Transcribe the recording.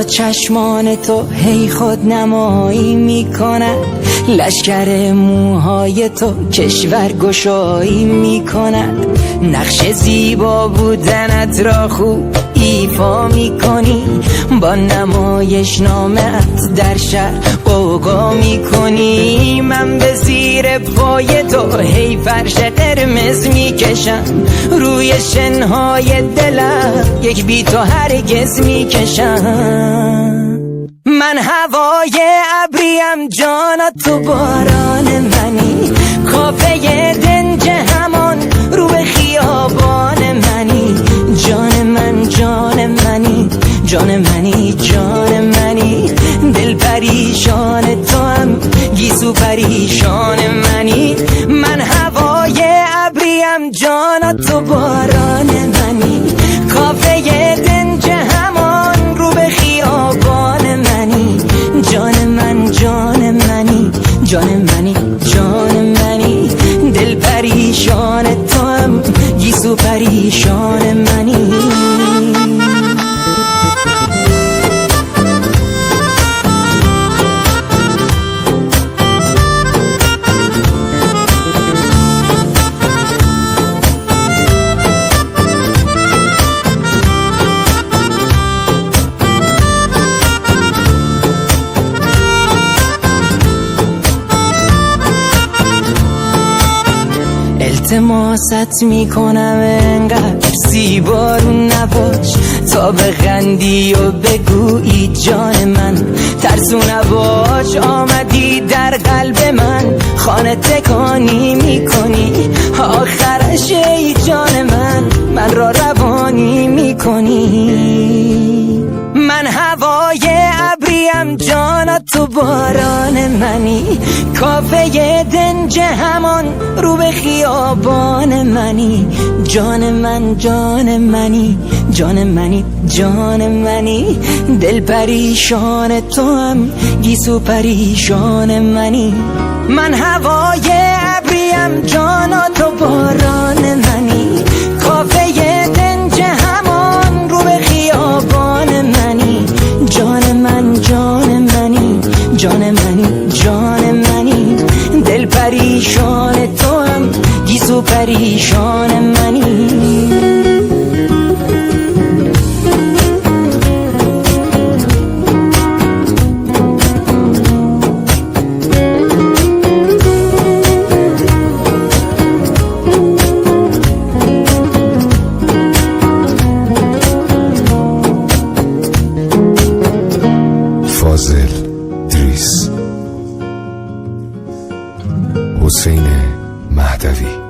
با چشمان تو هی خود نمایی میکنن، لشکر موهای تو کشور گشایی میکنن. نقش زیبا بودنت را خوب ایفا میکنی، با نمایش نامت در شهر قوقا میکنی. من به زیر پای تو هی فرش قرمز میکشم، روی شنهای دلم یک بی تو هرگز میکشم. من هوای ابریم جانا تو باران منی، کافه دنج همان رو به خیابان منی. جان من جان منی، جان منی جان منی، دل پریشان تو هم گیسو پریشان منی. من هوای ابریم جانا تو باران منی، کافه دنج همان رو به خیابان منی. جان من جان منی، جان منی جان منی، دل پریشان تو هم گیسو پریشان منی. التماست میکنم انقدر زیبارون نباش، تا بخندی و بگویی جان من ترسو نباش. آمدی در قلب من خانه تکانی میکنی، آخرش ای جان من را روانی میکنی. من هوای ابریم جانا تو باران منی، کافه دنج همان رو به خیابان منی. جان من جان منی، جان منی جان منی، دل پریشان تو هم گیسو پریشان منی. من هوای ابریم جانا تو باران منی، کافه دنج همان رو به خیابان منی. جان من جان منی، جان منی جان منی، دل پریشان تو هم گیسو پریشان منی. فاضل دریس، حسین مهدوی.